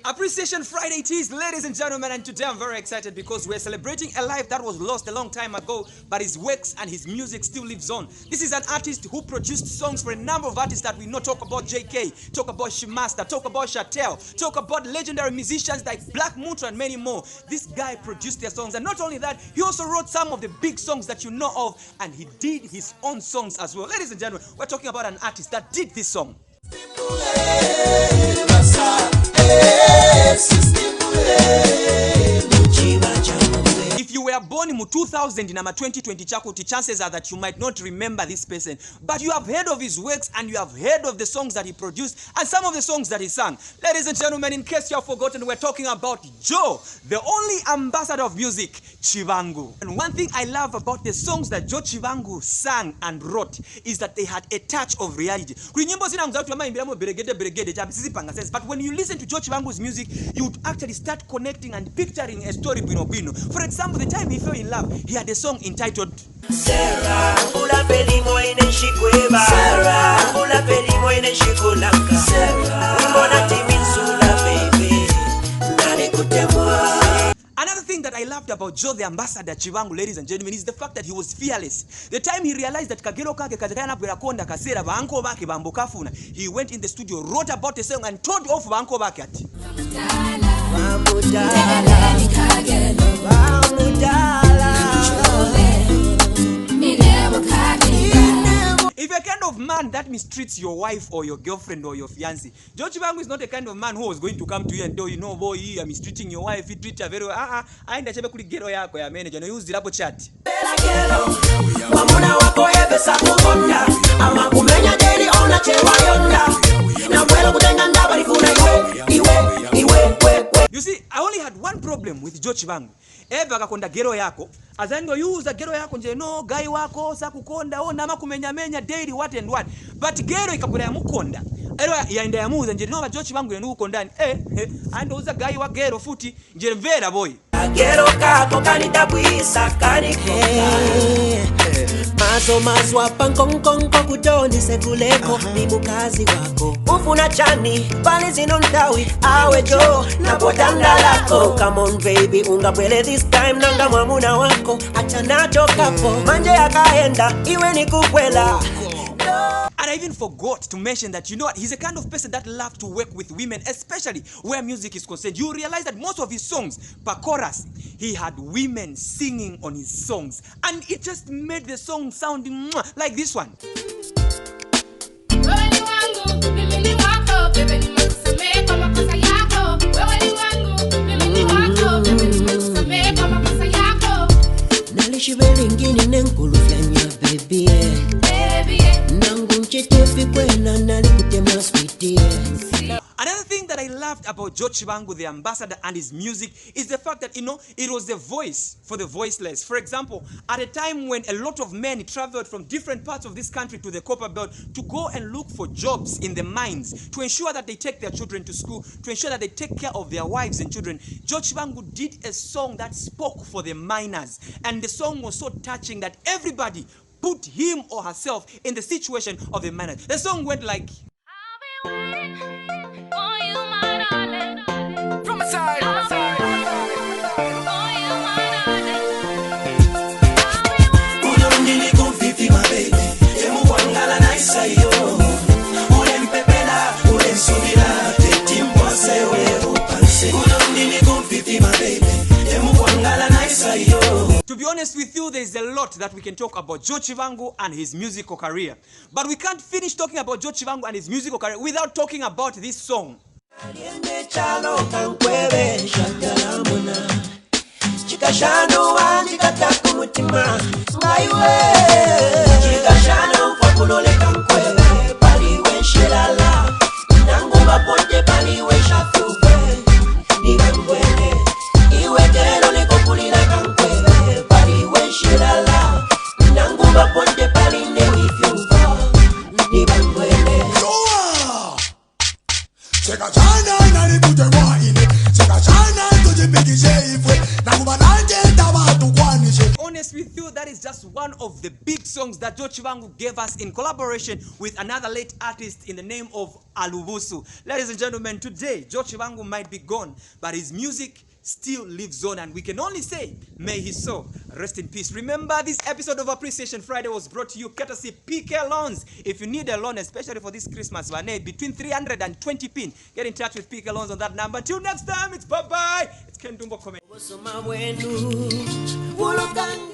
Appreciation Friday it is, ladies and gentlemen, and today I'm very excited because we're celebrating a life that was lost a long time ago, but his works and his music still lives on. This is an artist who produced songs for a number of artists that we know. Talk about JK, talk about Shimasta, talk about Chatel, talk about legendary musicians like Black Mutra and many more. This guy produced their songs, and not only that, he also wrote some of the big songs that you know of, and he did his own songs as well. Ladies and gentlemen, we're talking about an artist that did this song. If you were born in 2000 in 2020 chakuti, chances are that you might not remember this person, but you have heard of his works and you have heard of the songs that he produced and some of the songs that he sang. Ladies and gentlemen, in case you have forgotten, we're talking about Joe, the only ambassador of music, CHIBANGU. And one thing I love about the songs that Joe CHIBANGU sang and wrote is that they had a touch of reality. But when you listen to Joe CHIBANGU's music, you would actually start connecting and picturing a story bino bino. For example, the time he fell in love, he had a song entitled Sarah, Ula Pelimo in Shikweba, Sarah, Ula Pelimo in Shikulanka, Sarah, Mbona Timinsula baby, Nani Kutemwa. Another thing that I loved about Joe the ambassador CHIBANGU, ladies and gentlemen, is the fact that he was fearless. The time he realized that Kagero Kake Kazakana Berakonda Kasera Banko Baki Bambokafuna, he went in the studio, wrote about the song and told off Banko Bakat. If you're a kind of man that mistreats your wife or your girlfriend or your fiancé, Joe CHIBANGU is not a kind of man who was going to come to you and tell you, no boy, you're mistreating your wife, you treat her very well. I ain't a kuli gero yako ya manager, no use the rabo chat. You see, I only had one problem with Joe CHIBANGU. Eva kakonda gero yako, azango use gero yako nje no guy wako sakukonda ona makumenya menya daily what and what. But gero ikakura ya mukonda. Ero yaenda ya muza nje no Joe CHIBANGU yenu ukondani. Ando uza guy wa gero futi nje mvera boy. Gero kako kanitabuisa kanikoka. Maso mazwa pankonkonko kutoni sekuleko ni mukazi wako. Ufuna chani bali zinondawi awe Joe na botanda lako. Come on baby ungabwele this time nanga mwamuna wako. Achana chokapo manje yakaenda iwe ni kukwela. And I even forgot to mention that, you know what, he's a kind of person that loved to work with women, especially where music is concerned. You realize that most of his songs, per chorus, he had women singing on his songs. And it just made the song sounding like this one. Another thing that I loved about Joe CHIBANGU, the ambassador, and his music is the fact that, you know, it was the voice for the voiceless. For example, at a time when a lot of men traveled from different parts of this country to the Copper Belt to go and look for jobs in the mines, to ensure that they take their children to school, to ensure that they take care of their wives and children, Joe CHIBANGU did a song that spoke for the miners. And the song was so touching that everybody put him or herself in the situation of the miners. The song went like... To be honest with you, there is a lot that we can talk about Joe CHIBANGU and his musical career. But we can't finish talking about Joe CHIBANGU and his musical career without talking about this song. Cheka chana to the big shape. Na kubananje tawa tu kwani Honest with you, that is just one of the big songs that CHIBANGU gave us in collaboration with another late artist in the name of Alubusu. Ladies and gentlemen, today CHIBANGU might be gone, but his music still lives on, and we can only say, may his soul rest in peace. Remember, this episode of Appreciation Friday was brought to you courtesy PK Loans. If you need a loan, especially for this Christmas, between 320 pin, get in touch with PK Loans on that number. Till next time, it's bye-bye. It's Ken DUMBO.